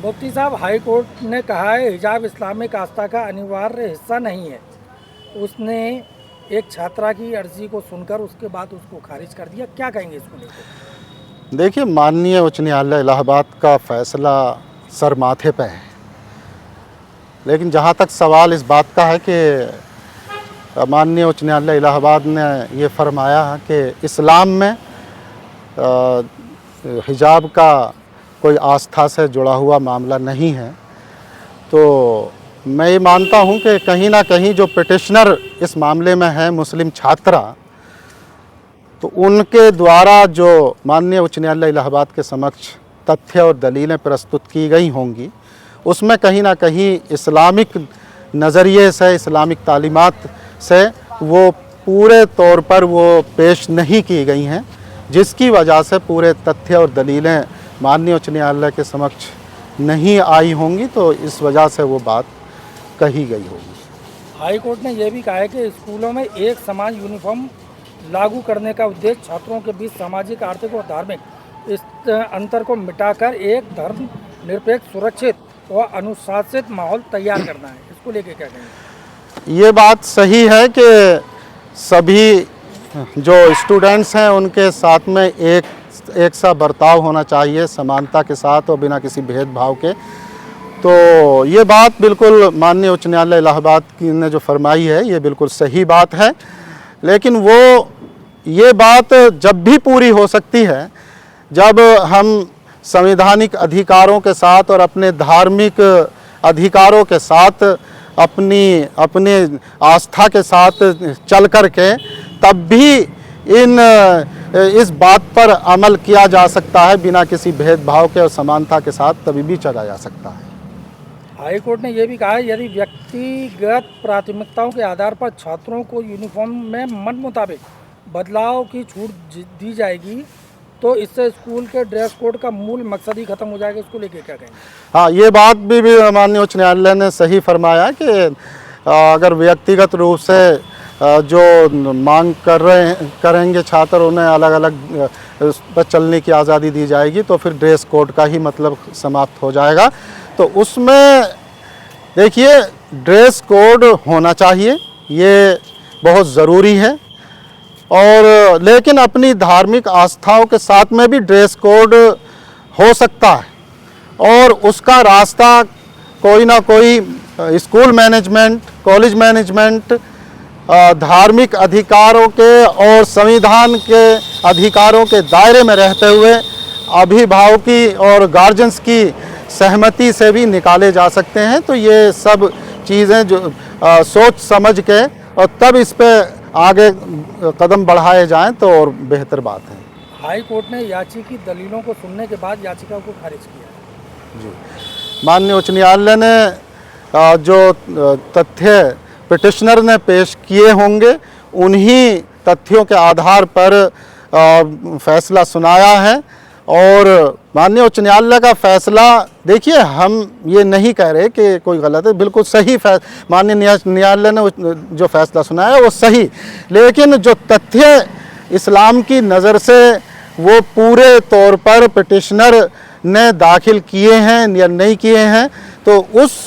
मुफ्ती साहब, high court ने कहा है हिजाब इस्लामिक आस्था का अनिवार्य हिस्सा नहीं है। उसने एक छात्रा की अर्जी को सुनकर उसके बाद उसको खारिज कर दिया। क्या कहेंगे इसको लेकर? देखिए, माननीय उच्च न्यायालय इलाहाबाद का फैसला सर माथे पे है, लेकिन जहाँ तक सवाल इस बात का है कि माननीय उच्च न्यायालय इलाहाबाद ने ये फरमाया है कि इस्लाम में हिजाब का कोई आस्था से जुड़ा हुआ मामला नहीं है, तो मैं ये मानता हूँ कि कहीं ना कहीं जो पिटिशनर इस मामले में है मुस्लिम छात्रा, तो उनके द्वारा जो माननीय उच्च न्यायालय इलाहाबाद के समक्ष तथ्य और दलीलें प्रस्तुत की गई होंगी, उसमें कहीं ना कहीं इस्लामिक नज़रिए से, इस्लामिक तालीमात से वो पूरे तौर पर वो पेश नहीं की गई हैं, जिसकी वजह से पूरे तथ्य और दलीलें माननीय उच्च न्यायालय के समक्ष नहीं आई होंगी, तो इस वजह से वो बात कही गई होगी। हाई कोर्ट ने यह भी कहा है कि स्कूलों में एक समान यूनिफॉर्म लागू करने का उद्देश्य छात्रों के बीच सामाजिक, आर्थिक और धार्मिक इस अंतर को मिटाकर एक धर्म निरपेक्ष, सुरक्षित और अनुशासित माहौल तैयार करना है। इसको लेके क्या कहेंगे? ये बात सही है कि सभी जो स्टूडेंट्स हैं उनके साथ में एक सा बर्ताव होना चाहिए, समानता के साथ और बिना किसी भेदभाव के। तो ये बात बिल्कुल माननीय उच्च न्यायालय इलाहाबाद की ने जो फरमाई है, ये बिल्कुल सही बात है, लेकिन वो ये बात जब भी पूरी हो सकती है जब हम संवैधानिक अधिकारों के साथ और अपने धार्मिक अधिकारों के साथ अपने आस्था के साथ चल कर के तब भी इस बात पर अमल किया जा सकता है, बिना किसी भेदभाव के और समानता के साथ तभी भी चला जा सकता है। हाई कोर्ट ने यह भी कहा है यदि व्यक्तिगत प्राथमिकताओं के आधार पर छात्रों को यूनिफॉर्म में मन मुताबिक बदलाव की छूट दी जाएगी तो इससे स्कूल के ड्रेस कोड का मूल मकसद ही खत्म हो जाएगा। इसको लेके क्या कहेंगे? हाँ, ये बात भी माननीय उच्च न्यायालय ने सही फरमाया कि अगर व्यक्तिगत रूप से जो मांग करेंगे छात्र, उन्हें अलग अलग पर चलने की आज़ादी दी जाएगी, तो फिर ड्रेस कोड का ही मतलब समाप्त हो जाएगा। तो उसमें देखिए, ड्रेस कोड होना चाहिए, ये बहुत ज़रूरी है, और लेकिन अपनी धार्मिक आस्थाओं के साथ में भी ड्रेस कोड हो सकता है, और उसका रास्ता कोई ना कोई स्कूल मैनेजमेंट, कॉलेज मैनेजमेंट धार्मिक अधिकारों के और संविधान के अधिकारों के दायरे में रहते हुए अभिभावकी और गार्जियंस की सहमति से भी निकाले जा सकते हैं। तो ये सब चीज़ें जो सोच समझ के और तब इस पे आगे कदम बढ़ाए जाएं तो और बेहतर बात है। हाई कोर्ट ने याचिका की दलीलों को सुनने के बाद याचिका को खारिज किया। जी, माननीय उच्च न्यायालय ने जो तथ्य पिटिशनर ने पेश किए होंगे, उन्हीं तथ्यों के आधार पर फैसला सुनाया है, और माननीय उच्च न्यायालय का फैसला, देखिए, हम ये नहीं कह रहे कि कोई गलत है, बिल्कुल सही माननीय न्यायालय ने जो फैसला सुनाया वो सही, लेकिन जो तथ्य इस्लाम की नज़र से वो पूरे तौर पर पिटिशनर ने दाखिल किए हैं या नहीं किए हैं, तो उस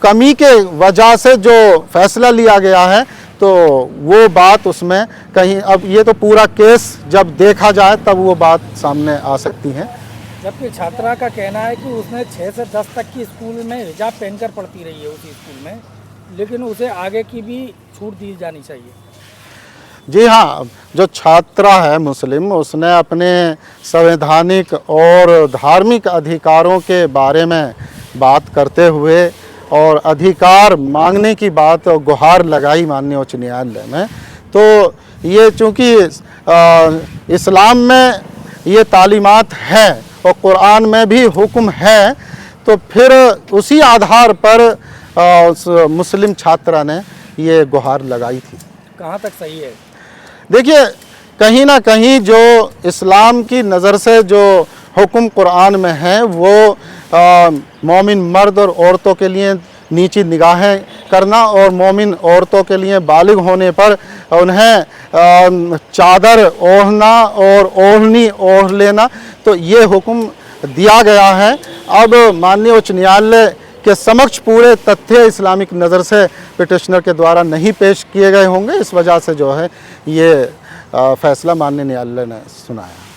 कमी के वजह से जो फैसला लिया गया है, तो वो बात उसमें कहीं, अब ये तो पूरा केस जब देखा जाए तब वो बात सामने आ सकती है। जबकि छात्रा का कहना है कि उसने 6 से 10 तक की स्कूल में हिजाब पहनकर पढ़ती रही है उसी स्कूल में, लेकिन उसे आगे की भी छूट दी जानी चाहिए। जी हाँ, जो छात्रा है मुस्लिम, उसने अपने संवैधानिक और धार्मिक अधिकारों के बारे में बात करते हुए और अधिकार मांगने की बात और गुहार लगाई माननीय उच्च न्यायालय में, तो ये चूँकि इस्लाम में ये तालीमात है और कुरान में भी हुक्म है, तो फिर उसी आधार पर मुस्लिम छात्रा ने ये गुहार लगाई थी। कहाँ तक सही है? देखिए, कहीं ना कहीं जो इस्लाम की नज़र से जो हुक्म कुरान में है, वो मोमिन मर्द और औरतों के लिए नीची निगाहें करना और मोमिन औरतों के लिए बालिग होने पर उन्हें चादर ओढ़ना और ओढ़नी ओढ़ लेना, तो ये हुक्म दिया गया है। अब माननीय उच्च न्यायालय के समक्ष पूरे तथ्य इस्लामिक नज़र से पिटिशनर के द्वारा नहीं पेश किए गए होंगे, इस वजह से जो है ये फैसला माननीय न्यायालय ने सुनाया।